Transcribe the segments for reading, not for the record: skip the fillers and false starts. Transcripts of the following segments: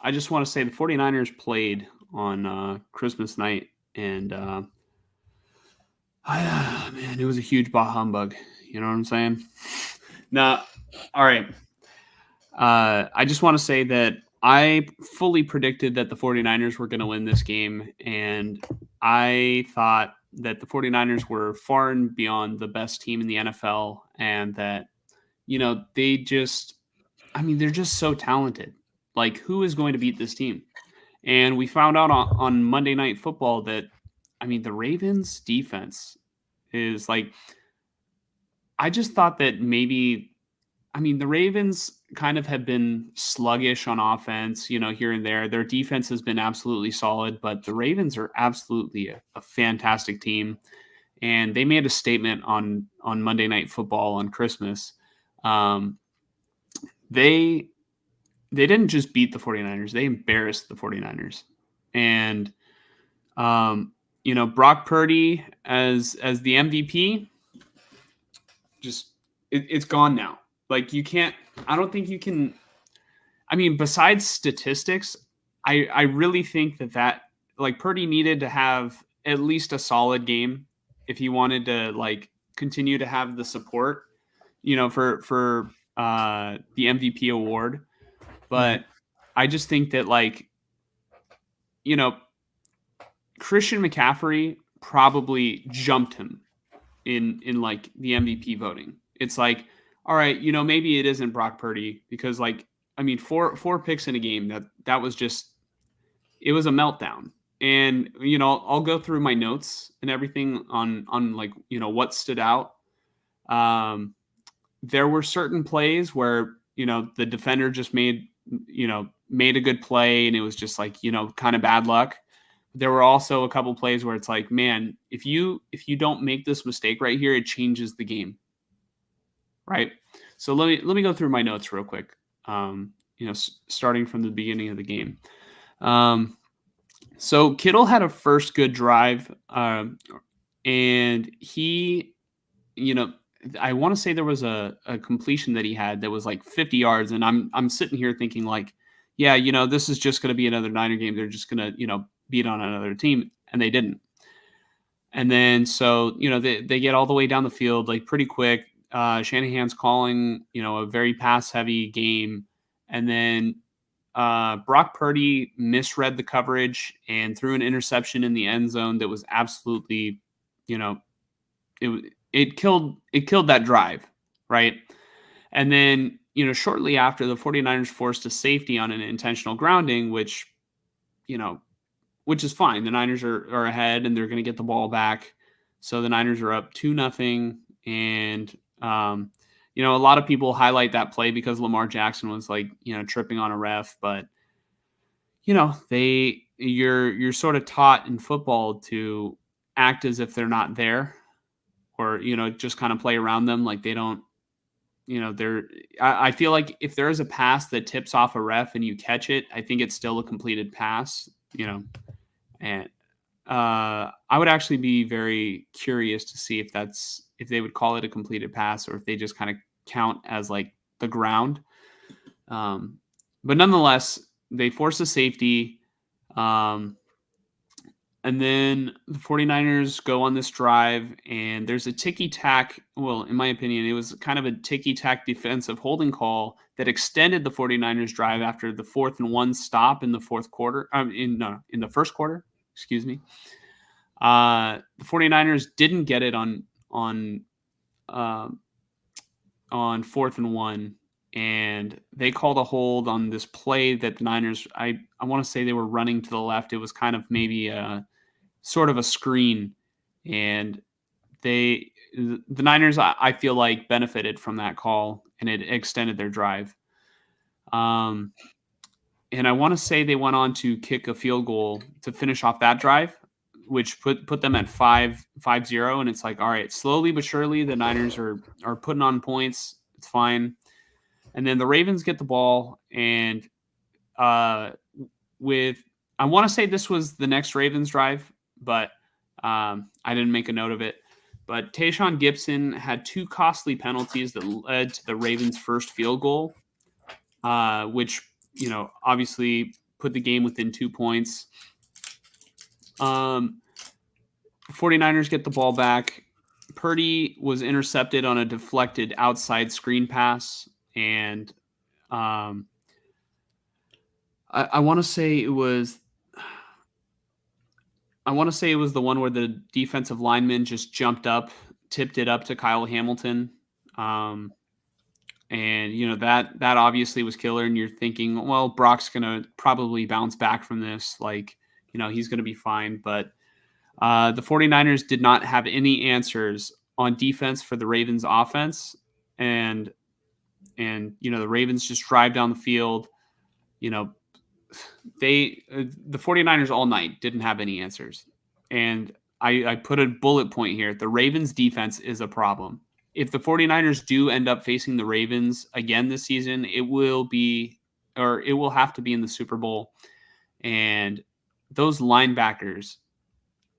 I just want to say the 49ers played on Christmas night, and man, it was a huge bah humbug. You know what I'm saying? Now, all right. I just want to say that I fully predicted that the 49ers were going to win this game, and I thought that the 49ers were far and beyond the best team in the NFL, and that, they just, they're just so talented. Like, who is going to beat this team? And we found out on Monday Night Football that, the Ravens defense is like, I just thought that maybe, the Ravens kind of have been sluggish on offense, here and there. Their defense has been absolutely solid, but the Ravens are absolutely a fantastic team. And they made a statement on Monday Night Football on Christmas. Um, they didn't just beat the 49ers, they embarrassed the 49ers. And Brock Purdy as the MVP, just it's gone now. Like, you can't, I don't think you can. Besides statistics, I really think that like Purdy needed to have at least a solid game if he wanted to like continue to have the support, for the MVP award. But I just think that, like, Christian McCaffrey probably jumped him in like the MVP voting. It's like, all right, maybe it isn't Brock Purdy because, like, four picks in a game, that was just, it was a meltdown. And I'll go through my notes and everything on like what stood out. There were certain plays where the defender just made a good play, and it was just like kind of bad luck. There were also a couple plays where it's like, man, if you don't make this mistake right here, it changes the game, right? So let me go through my notes real quick. Starting from the beginning of the game. So Kittle had a first good drive, and he, I want to say there was a completion that he had that was like 50 yards, and I'm sitting here thinking like, yeah, this is just going to be another Niner game. They're just going to beat on another team, and they didn't. And then so they get all the way down the field like pretty quick. Shanahan's calling a very pass heavy game, and then Brock Purdy misread the coverage and threw an interception in the end zone that was absolutely, it killed that drive, right? And then shortly after, the 49ers forced a safety on an intentional grounding, which is fine. The Niners are ahead and they're going to get the ball back. So the Niners are up 2-0. And, a lot of people highlight that play because Lamar Jackson was like, tripping on a ref. But, you're sort of taught in football to act as if they're not there, or, just kind of play around them. Like they don't, I feel like if there is a pass that tips off a ref and you catch it, I think it's still a completed pass, and I would actually be very curious to see if they would call it a completed pass or if they just kind of count as like the ground. But nonetheless, they force a safety. And then the 49ers go on this drive, and there's a ticky-tack. Well, in my opinion, it was kind of a ticky-tack defensive holding call that extended the 49ers drive after the 4th and 1 stop in the fourth quarter. In the first quarter, excuse me. The 49ers didn't get it on 4th and 1, and they called a hold on this play that the Niners, I want to say they were running to the left. It was kind of maybe a sort of a screen, and the Niners, I feel like, benefited from that call, and it extended their drive. And I want to say they went on to kick a field goal to finish off that drive, which put them at 5-0. And it's like, all right, slowly but surely, the Niners are putting on points. It's fine. And then the Ravens get the ball, and I want to say this was the next Ravens drive, but I didn't make a note of it. But Tayshaun Gibson had 2 costly penalties that led to the Ravens' first field goal, which, obviously put the game within 2 points. 49ers get the ball back. Purdy was intercepted on a deflected outside screen pass, and I want to say it was. I want to say it was the one where the defensive lineman just jumped up, tipped it up to Kyle Hamilton, and that obviously was killer. And you're thinking, well, Brock's gonna probably bounce back from this, like he's gonna be fine. But the 49ers did not have any answers on defense for the Ravens offense. And the Ravens just drive down the field. The 49ers all night didn't have any answers. And I put a bullet point here. The Ravens defense is a problem. If the 49ers do end up facing the Ravens again this season, it will have to be in the Super Bowl. And those linebackers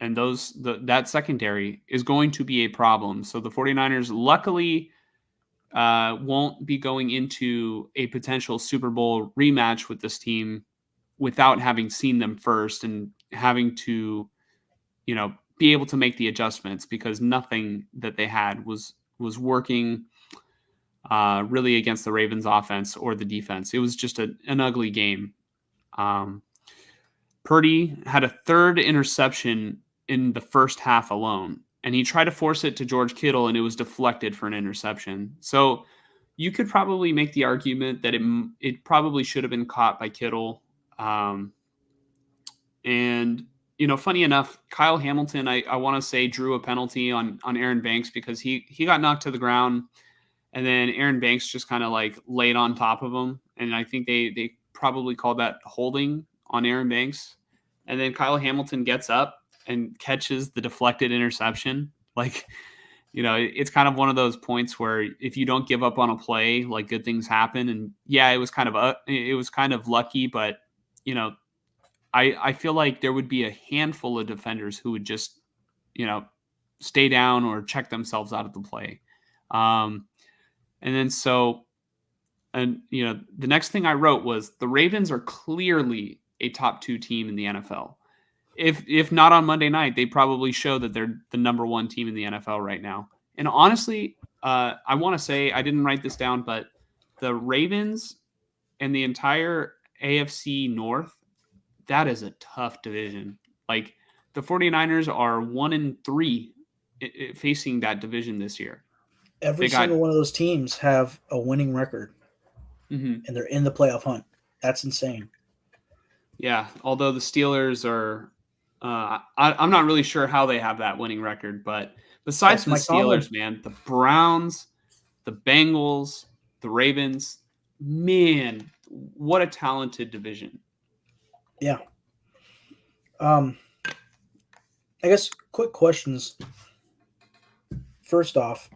and that secondary is going to be a problem. So the 49ers luckily won't be going into a potential Super Bowl rematch with this team without having seen them first and having to, be able to make the adjustments, because nothing that they had was working really against the Ravens offense or the defense. It was just an ugly game. Purdy had a third interception in the first half alone, and he tried to force it to George Kittle, and it was deflected for an interception. So you could probably make the argument that it probably should have been caught by Kittle. And funny enough, Kyle Hamilton, I want to say, drew a penalty on Aaron Banks because he got knocked to the ground, and then Aaron Banks just kind of like laid on top of him, and I think they probably called that holding on Aaron Banks. And then Kyle Hamilton gets up and catches the deflected interception. Like, it's kind of one of those points where if you don't give up on a play, like, good things happen. And yeah, it was kind of lucky, but I feel like there would be a handful of defenders who would just, stay down or check themselves out of the play. And then the next thing I wrote was the Ravens are clearly a top 2 team in the NFL. If not on Monday night, they probably show that they're the number 1 team in the NFL right now. And honestly, I want to say, I didn't write this down, but the Ravens and the entire AFC North, that is a tough division. Like, the 49ers are 1-3 facing that division this year. Every single one of those teams have a winning record, and they're in the playoff hunt. That's insane. Yeah, although the Steelers are, I'm not really sure how they have that winning record, but besides the Steelers, man, the Browns, the Bengals, the Ravens, man, what a talented division. Yeah. I guess quick questions. First off,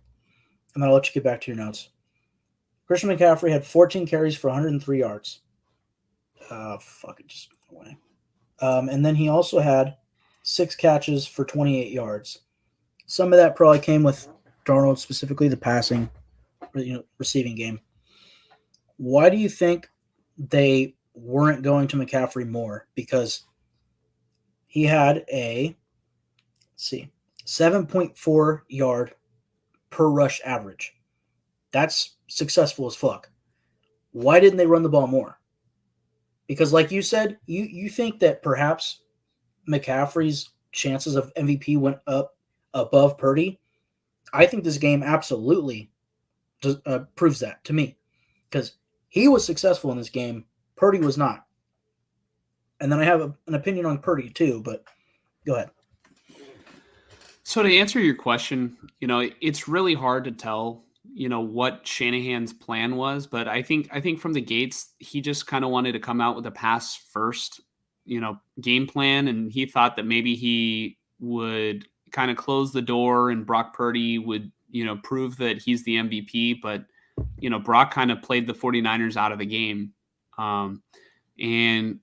and then I'll let you get back to your notes. Christian McCaffrey had 14 carries for 103 yards. Just away. And then he also had 6 catches for 28 yards. Some of that probably came with Darnold, specifically the passing, receiving game. Why do you think they weren't going to McCaffrey more? Because he had a 7.4 yard per rush average. That's successful as fuck. Why didn't they run the ball more? Because like you said, you think that perhaps McCaffrey's chances of MVP went up above Purdy. I think this game absolutely proves that to me. Because he was successful in this game. Purdy was not. And then I have an opinion on Purdy too, but go ahead. So to answer your question, it's really hard to tell, what Shanahan's plan was, but I think from the gates, he just kind of wanted to come out with a pass first, game plan. And he thought that maybe he would kind of close the door and Brock Purdy would, prove that he's the MVP. But, Brock kind of played the 49ers out of the game. And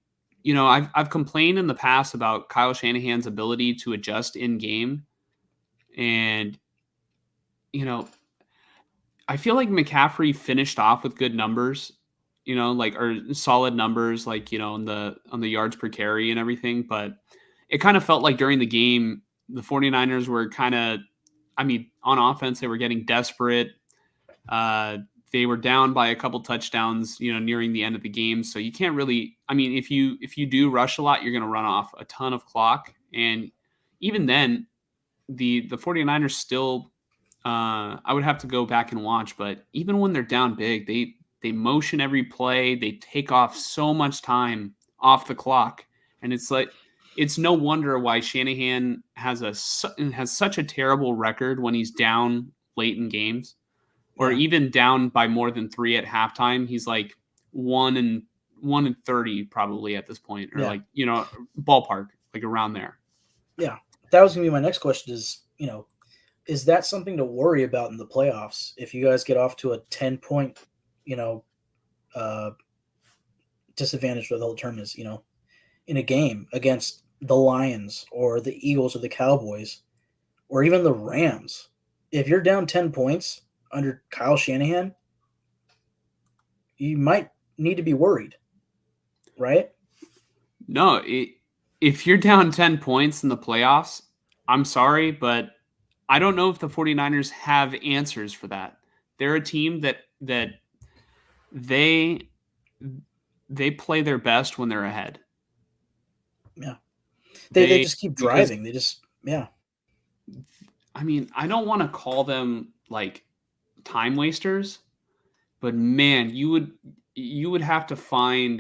I've complained in the past about Kyle Shanahan's ability to adjust in game. And, I feel like McCaffrey finished off with good numbers. like or solid numbers, like on the yards per carry and everything. But it kind of felt like during the game, the 49ers were kind of, I mean, on offense they were getting desperate. Uh, they were down by a couple touchdowns, nearing the end of the game. So you can't really. I mean, if you do rush a lot, you're going to run off a ton of clock, and even then, the 49ers still. I would have to go back and watch, but even when they're down big, they motion every play. They take off so much time off the clock, and it's no wonder why Shanahan has such a terrible record when he's down late in games, or Yeah. even down by more than 3 at halftime. He's like 1-30 probably at this point, or Yeah. like ballpark, like around there. Yeah. That was gonna be my next question. Is that something to worry about in the playoffs if you guys get off to a 10-point, uh, disadvantage for the whole term is, in a game against the Lions or the Eagles or the Cowboys or even the Rams? If you're down 10 points under Kyle Shanahan, you might need to be worried, right? No, if you're down 10 points in the playoffs, I'm sorry, but I don't know if the 49ers have answers for that. They're a team that they play their best when they're ahead. Yeah. They just keep driving. They just, yeah. I mean, I don't want to call them like time wasters, but man, you would have to find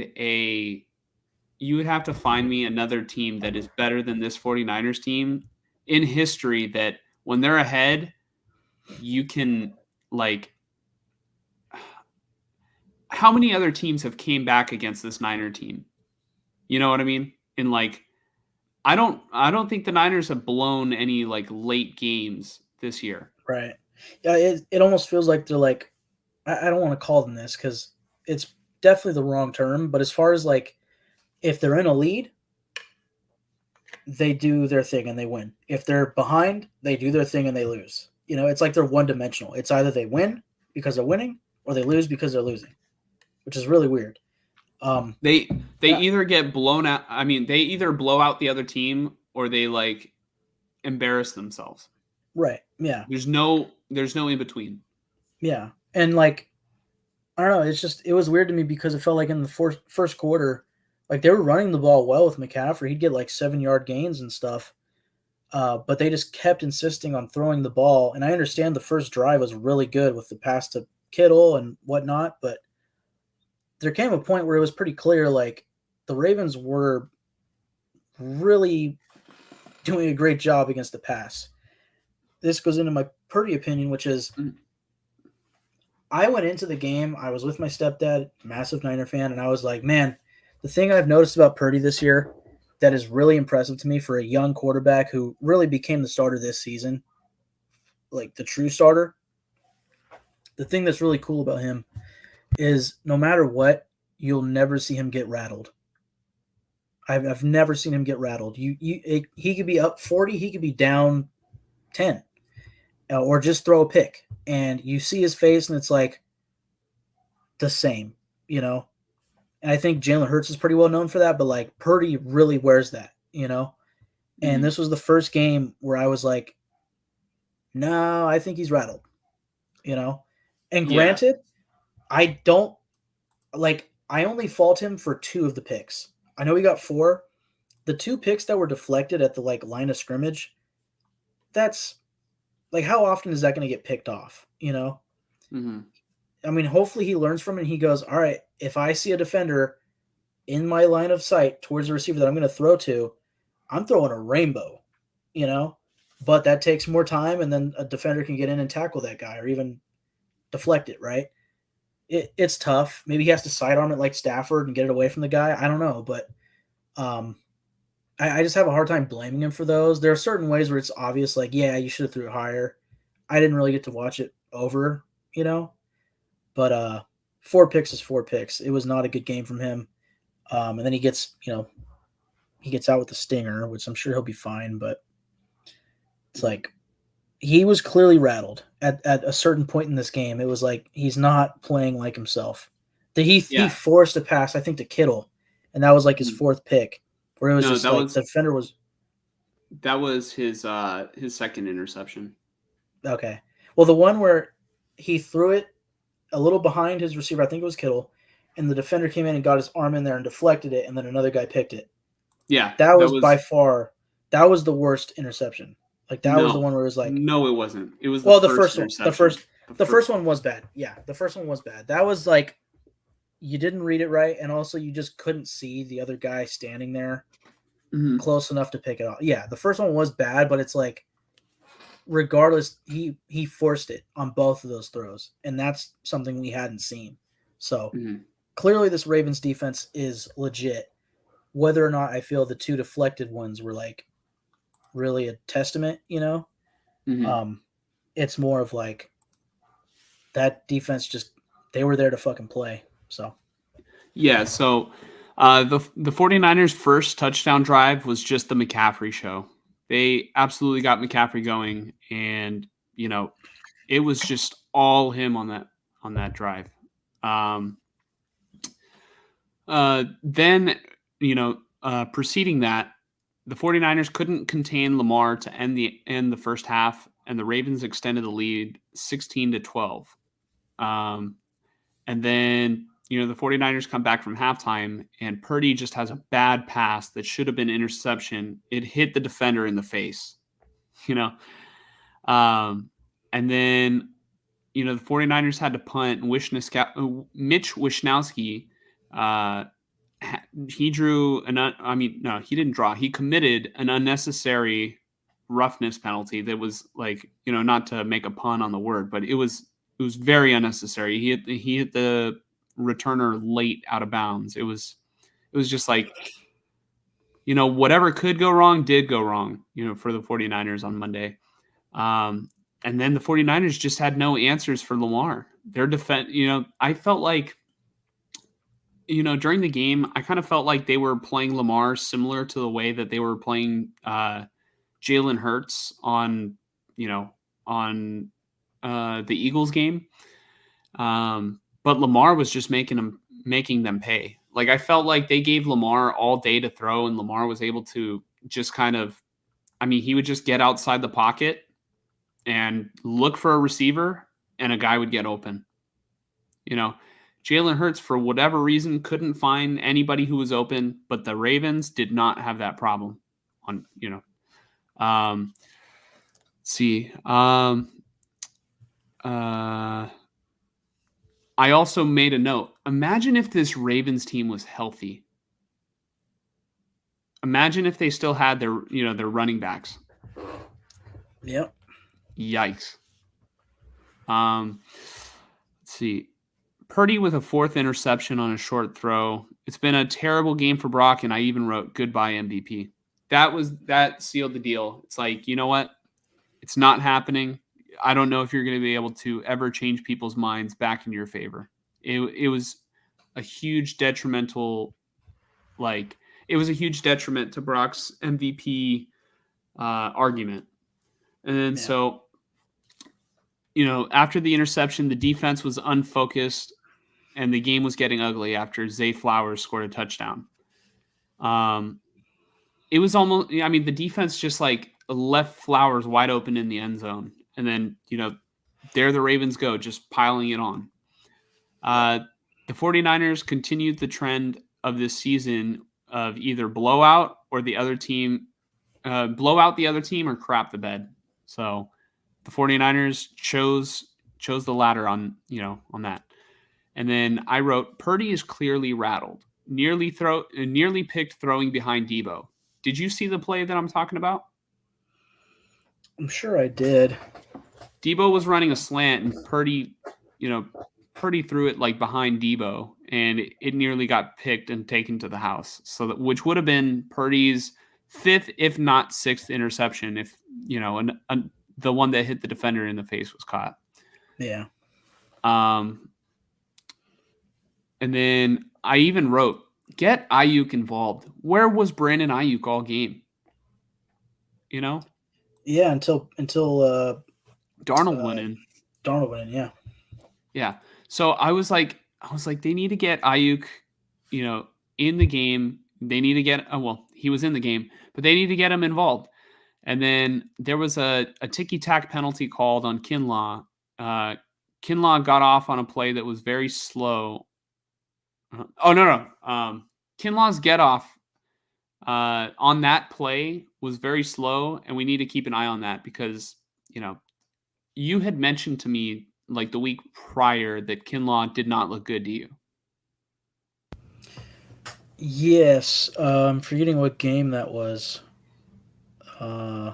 me another team that is better than this 49ers team in history, that when they're ahead, you can, like, how many other teams have came back against this Niner team? You know what I mean? And like, I don't think the Niners have blown any like late games this year. Right. Yeah, it almost feels like they're like, I don't want to call them this because it's definitely the wrong term, but as far as like, if they're in a lead, they do their thing and they win. If they're behind, they do their thing and they lose. It's like they're one dimensional. It's either they win because they're winning or they lose because they're losing, which is really weird. They either get blown out. I mean, they either blow out the other team or they like embarrass themselves. Right. Yeah. There's no in between. Yeah. And like, I don't know. It was weird to me because it felt like in the first quarter, like they were running the ball well with McCaffrey. He'd get like 7-yard gains and stuff. But they just kept insisting on throwing the ball. And I understand the first drive was really good with the pass to Kittle and whatnot, but there came a point where it was pretty clear, like, the Ravens were really doing a great job against the pass. This goes into my Purdy opinion, which is I went into the game, I was with my stepdad, massive Niner fan, and I was like, man, the thing I've noticed about Purdy this year that is really impressive to me for a young quarterback who really became the starter this season, like the true starter, the thing that's really cool about him is no matter what, you'll never see him get rattled. I've never seen him get rattled. He could be up 40, he could be down 10, or just throw a pick, and you see his face, and it's like the same, And I think Jalen Hurts is pretty well known for that, but like Purdy really wears that, And this was the first game where I was like, no, I think he's rattled, And granted, I don't I only fault him for 2 of the picks. I know he got 4. The 2 picks that were deflected at the line of scrimmage, that's like, how often is that going to get picked off? Mm-hmm. I mean, hopefully he learns from it and he goes, all right, if I see a defender in my line of sight towards the receiver that I'm going to throw to, I'm throwing a rainbow, but that takes more time, and then a defender can get in and tackle that guy or even deflect it, right? It's tough. Maybe he has to sidearm it like Stafford and get it away from the guy. I don't know, but I just have a hard time blaming him for those. There are certain ways where it's obvious, like, yeah, you should have threw it higher. I didn't really get to watch it over, but 4 picks is 4 picks. It was not a good game from him. And then he gets out with the stinger, which I'm sure he'll be fine, but it's like he was clearly rattled at a certain point in this game. It was like he's not playing like himself. He Yeah. forced a pass, I think, to Kittle, and that was like his Mhm. fourth pick, where it was No, just like the defender was that was his second interception. okay. Well, the one where he threw it a little behind his receiver, I think it was Kittle, and the defender came in and got his arm in there and deflected it, and then another guy picked it. Yeah, That that was by was far that was the worst interception. Like that was the no, one where it was like, no, it wasn't. It was the well, the first first one, interception. the first one was bad. Yeah, the first one was bad. That was like you didn't read it right, and also you just couldn't see the other guy standing there Mhm. close enough to pick it off. Yeah, the first one was bad, but it's like regardless, he forced it on both of those throws, and that's something we hadn't seen. So Mhm. clearly, this Ravens defense is legit. Whether or not I feel the two deflected ones were like really a testament, Mhm. um, it's more of like that defense just they were there to fucking play. So Yeah, so the 49ers' first touchdown drive was just the McCaffrey show. They absolutely got McCaffrey going, and you know, it was just all him on that drive. Um, then, preceding that, the 49ers couldn't contain Lamar to end the first half, and the Ravens extended the lead 16-12. Um, and then, the 49ers come back from halftime, and Purdy just has a bad pass that should have been interception. It hit the defender in the face, you know. Um, and then, the 49ers had to punt, and Mitch Wishnowski, uh, he drew no, he didn't draw. He committed an unnecessary roughness penalty that was like, not to make a pun on the word, but it was very unnecessary. He hit the returner late out of bounds. It was just like, whatever could go wrong did go wrong, for the 49ers on Monday. Um, and then the 49ers just had no answers for Lamar. Their defense, I felt like, during the game, I kind of felt like they were playing Lamar similar to the way that they were playing Jalen Hurts on the Eagles game. But Lamar was just making them pay. Like I felt like they gave Lamar all day to throw, and Lamar was able to just kind of, he would just get outside the pocket and look for a receiver, and a guy would get open. You know, Jalen Hurts, for whatever reason, couldn't find anybody who was open, but the Ravens did not have that problem. Let's see. Uh, I also made a note. Imagine if this Ravens team was healthy. Imagine if they still had their running backs. yep, Yikes. Let's see. Purdy with a fourth interception on a short throw. It's been a terrible game for Brock, and I even wrote goodbye MVP. That sealed the deal. It's like, you know what? It's not happening. I don't know if you're going to be able to ever change people's minds back in your favor. It was a huge detrimental, like it was a huge detriment to Brock's MVP argument. And then yeah, so, after the interception, the defense was unfocused, and the game was getting ugly after Zay Flowers scored a touchdown. Um, it was almost, the defense just like left Flowers wide open in the end zone, and then there the Ravens go, just piling it on. Uh, the 49ers continued the trend of this season of either blow out the other team or crap the bed. So the 49ers chose the latter on that. And then I wrote, Purdy is clearly rattled. Nearly picked throwing behind Debo. Did you see the play that I'm talking about? I'm sure I did. Debo was running a slant, and Purdy threw it like behind Debo, and it nearly got picked and taken to the house. Which would have been Purdy's fifth, if not sixth, interception if the one that hit the defender in the face was caught. Yeah, Um, and then I even wrote, get Ayuk involved. Where was Brandon Ayuk all game? yeah. Until Darnold went in. Darnold went in. Yeah, Yeah. So I was like, I was like, they need to get Ayuk, in the game. They need to get, well, he was in the game, but they need to get him involved. And then there was a ticky tack penalty called on Kinlaw. Uh, Kinlaw got off on a play that was very slow. Oh, no. Kinlaw's get off on that play was very slow, and we need to keep an eye on that because, you had mentioned to me like the week prior that Kinlaw did not look good to you. Yes, I'm forgetting what game that was. Uh,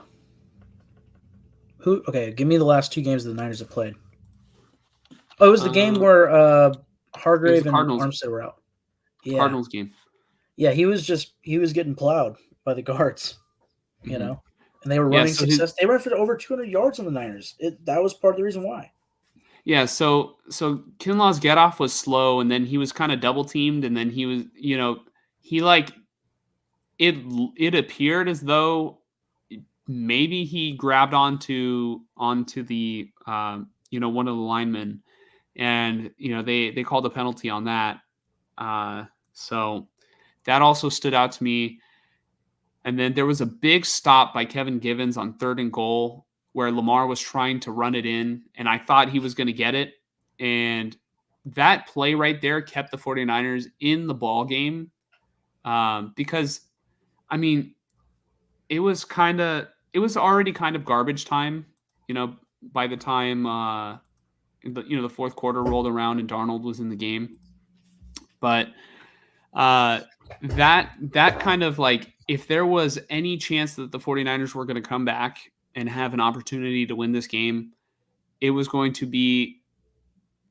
who? Okay, give me the last two games the Niners have played. Oh, it was the game Uh, where it was the Hargrave and Cardinals Armstead were out. Yeah, Cardinals game. yeah, he was getting plowed by the guards, Hmm. and they were Yeah, running success. They ran for over 200 yards on the Niners. That was part of the reason why. so Kinlaw's get off was slow, and then he was kind of double teamed, and then he was, he like it. It appeared as though maybe he grabbed onto the one of the linemen, and they called a penalty on that. So that also stood out to me. And then there was a big stop by Kevin Givens on 3rd and goal where Lamar was trying to run it in, and I thought he was going to get it. And that play right there kept the 49ers in the ball game, because, I mean, it was already kind of garbage time, by the time the fourth quarter rolled around and Darnold was in the game. But uh, that kind of like, if there was any chance that the 49ers were going to come back and have an opportunity to win this game, it was going to be,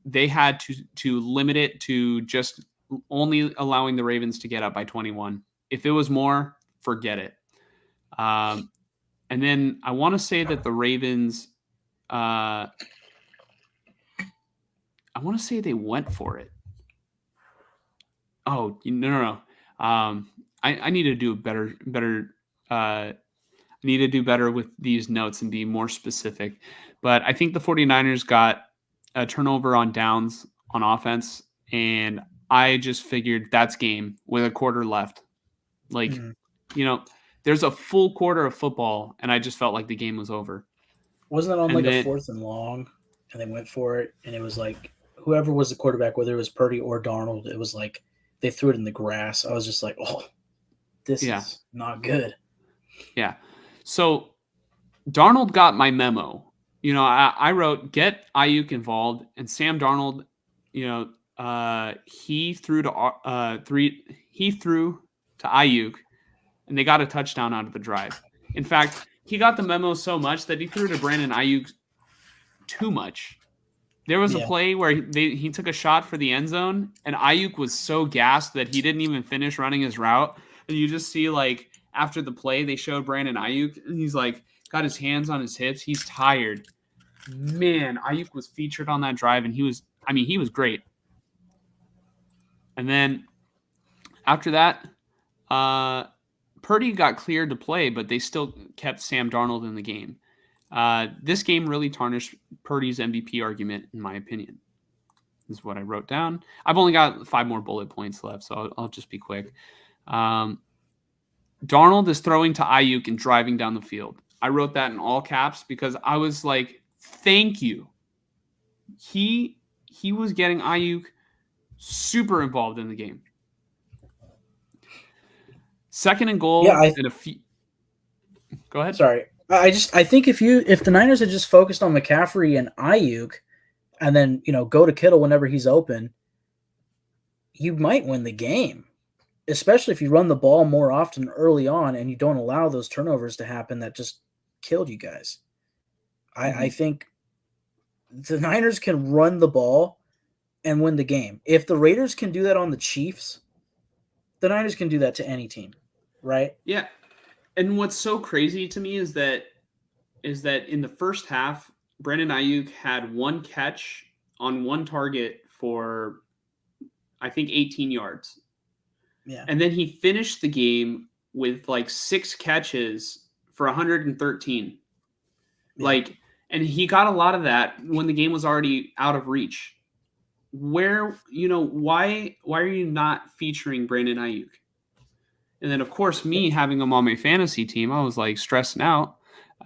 they had to limit it to just only allowing the Ravens to get up by 21. If it was more, forget it. And then I want to say that the Ravens, I want to say they went for it. Oh, no. I need to do better. I need to do better with these notes and be more specific. But I think the 49ers got a turnover on downs on offense, and I just figured that's game with a quarter left. Like, Mm. there's a full quarter of football, and I just felt like the game was over. Wasn't it on And like a then, 4th and long, and they went for it, and it was like whoever was the quarterback, whether it was Purdy or Darnold, it was like they threw it in the grass. I was just like, oh, this yeah, is not good. yeah. So Darnold got my memo. I wrote, get Ayuk involved, and Sam Darnold, he threw to Ayuk, and they got a touchdown out of the drive. In fact, he got the memo so much that he threw to Brandon Ayuk too much. There was a Yeah, play where he took a shot for the end zone, and Ayuk was so gassed that he didn't even finish running his route. And you just see, like, after the play, they showed Brandon Ayuk, and he's like got his hands on his hips. He's tired. Man, Ayuk was featured on that drive, and he was great. And then after that, Purdy got cleared to play, but they still kept Sam Darnold in the game. This game really tarnished Purdy's MVP argument, in my opinion. This is what I wrote down. I've only got 5 more bullet points left, so I'll just be quick. Darnold is throwing to Ayuk and driving down the field. I wrote that in all caps because I was like, thank you. He was getting Ayuk super involved in the game. 2nd and goal yeah. and a few. Go ahead. Sorry, I think if the Niners had just focused on McCaffrey and Ayuk, and then go to Kittle whenever he's open, you might win the game. Especially if you run the ball more often early on and you don't allow those turnovers to happen that just killed you guys. I think the Niners can run the ball and win the game. If the Raiders can do that on the Chiefs, the Niners can do that to any team, right? Yeah. And what's so crazy to me is that in the first half, Brandon Ayuk had 1 catch on 1 target for, I think, 18 yards. Yeah. And then he finished the game with like 6 catches for 113. Yeah. Like, and he got a lot of that when the game was already out of reach. why are you not featuring Brandon Ayuk? And then, of course, me having him on my fantasy team, I was like stressing out.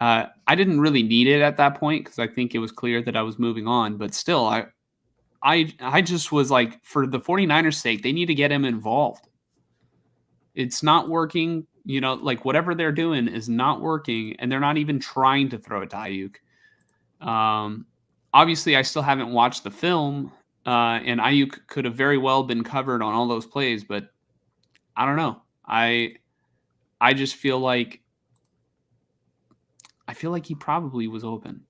I didn't really need it at that point because I think it was clear that I was moving on. But still, I just was like, for the 49ers' sake, they need to get him involved. It's not working. Like whatever they're doing is not working, and they're not even trying to throw it to Ayuk. Obviously, I still haven't watched the film, and Ayuk could have very well been covered on all those plays, but I don't know. I just feel like he probably was open,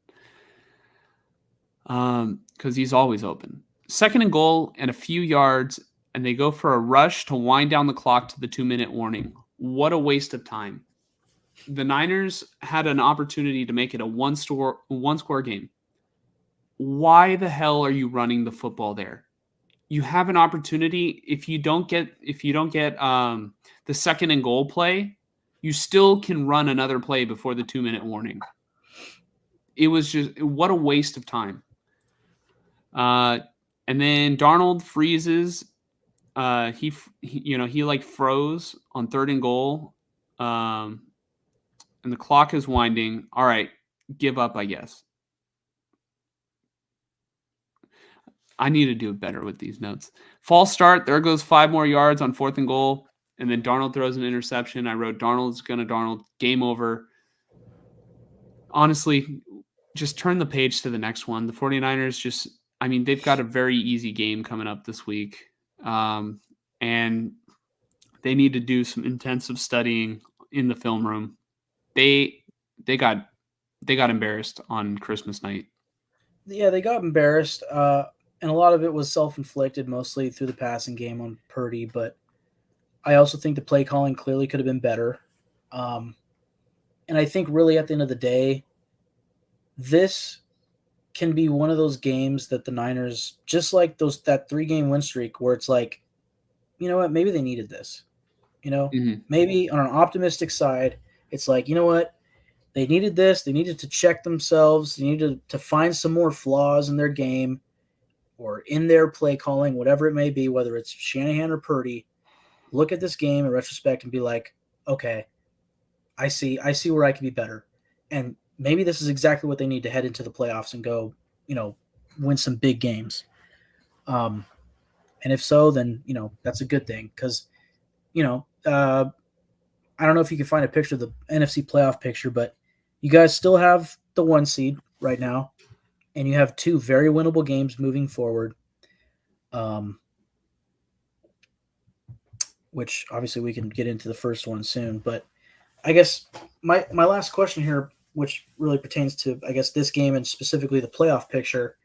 because he's always open. Second and goal and a few yards, and they go for a rush to wind down the clock to the 2-minute warning. What a waste of time. The Niners had an opportunity to make it a one-score game. Why the hell are you running the football there? You have an opportunity. If you don't get the second and goal play, you still can run another play before the 2-minute warning. It was just, what a waste of time. And then Darnold freezes. He like froze on third and goal. And the clock is winding. All right, give up, I guess. I need to do better with these notes. False start. There goes 5 more yards on fourth and goal. And then Darnold throws an interception. I wrote Darnold's going to Darnold. Game over. Honestly, just turn the page to the next one. The 49ers they've got a very easy game coming up this week. And they need to do some intensive studying in the film room. They got embarrassed on Christmas night. Yeah, they got embarrassed, and a lot of it was self-inflicted, mostly through the passing game on Purdy. But I also think the play calling clearly could have been better. And I think really at the end of the day, this can be one of those games that the Niners, just like that 3-game win streak, where it's like, you know what, maybe they needed this. Mm-hmm. Maybe on an optimistic side, it's like, you know what, they needed this. They needed to check themselves. They needed to find some more flaws in their game or in their play calling, whatever it may be, whether it's Shanahan or Purdy. Look at this game in retrospect and be like, okay, I see where I can be better. And maybe this is exactly what they need to head into the playoffs and go, win some big games. And if so, then, that's a good thing. Because, I don't know if you can find a picture of the NFC playoff picture, but you guys still have the 1 seed right now, and you have 2 very winnable games moving forward. Which obviously we can get into the first one soon. But I guess my last question here, which really pertains to, I guess, this game and specifically the playoff picture.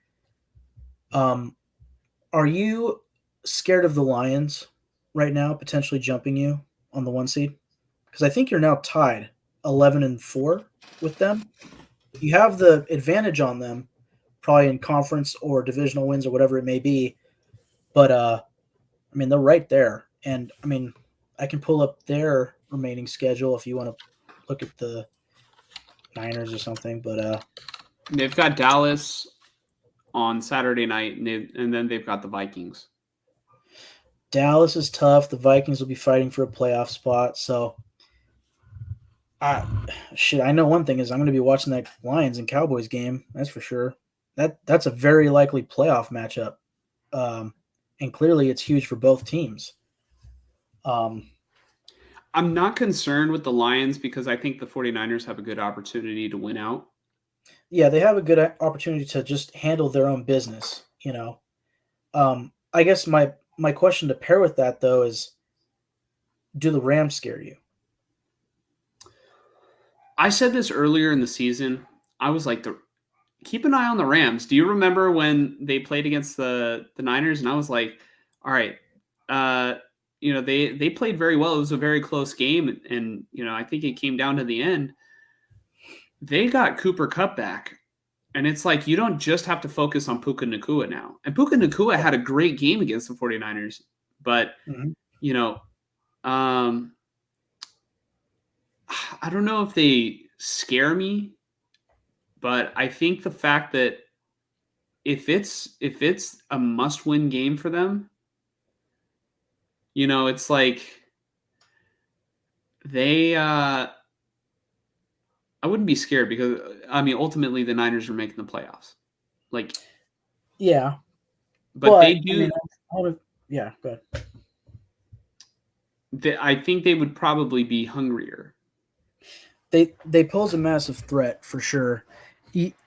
Are you scared of the Lions right now potentially jumping you on the 1 seed? Because I think you're now tied 11-4 with them. You have the advantage on them, probably in conference or divisional wins or whatever it may be. But they're right there, and I can pull up their remaining schedule if you want to look at the Niners or something. But They've got Dallas on Saturday night, and then they've got the Vikings. Dallas is tough. The Vikings will be fighting for a playoff spot. So, I know one thing is I'm going to be watching that Lions and Cowboys game. That's for sure. That's a very likely playoff matchup, and clearly it's huge for both teams. I'm not concerned with the Lions because I think the 49ers have a good opportunity to win out. Yeah, they have a good opportunity to just handle their own business. I guess my question to pair with that though is, do the Rams scare you? I said this earlier in the season. I was like, keep an eye on the Rams. Do you remember when they played against the Niners? And I was like, all right, they played very well. It was a very close game, and I think it came down to the end. They got Cooper Kupp back, and it's like you don't just have to focus on Puka Nacua now. And Puka Nacua had a great game against the 49ers, but Mm-hmm. I don't know if they scare me, but I think the fact that if it's a must-win game for them, it's like they I wouldn't be scared because I mean ultimately the Niners are making the playoffs. Like Yeah, but they but I do mean, yeah, go ahead. I think they would probably be hungrier. They pose a massive threat for sure.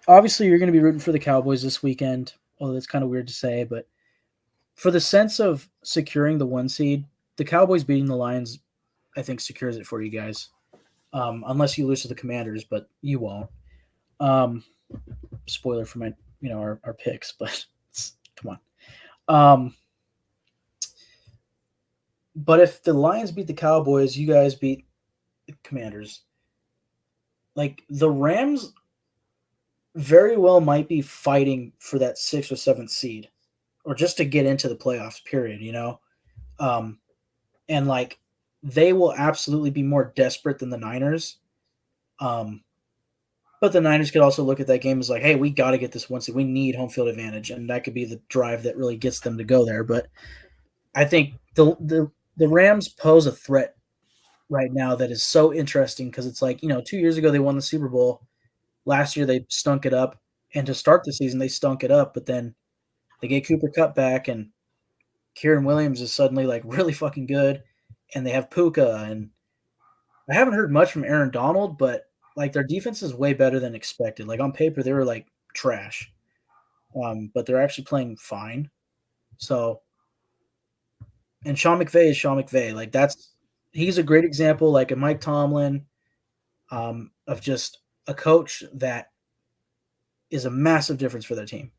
Obviously, you're going to be rooting for the Cowboys this weekend, although that's kind of weird to say. But for the sense of securing the 1 seed, the Cowboys beating the Lions, I think, secures it for you guys. Unless you lose to the Commanders, but you won't. Spoiler for my, our picks, but come on. But if the Lions beat the Cowboys, you guys beat the Commanders. Like the Rams very well might be fighting for that 6th or 7th seed, or just to get into the playoffs. Period. And like they will absolutely be more desperate than the Niners. But the Niners could also look at that game as like, hey, we got to get this 1 seed. We need home field advantage, and that could be the drive that really gets them to go there. But I think the Rams pose a threat right now that is so interesting because it's like 2 years ago they won the Super Bowl. Last year they stunk it up, and to start the season they stunk it up. But then they get Cooper Kupp back, and Kieran Williams is suddenly like really fucking good, and they have Puka, and I haven't heard much from Aaron Donald, but like their defense is way better than expected. Like on paper they were like trash, but they're actually playing fine. So, and Sean McVay is Sean McVay. Like he's a great example, like a Mike Tomlin, of just a coach that is a massive difference for their team.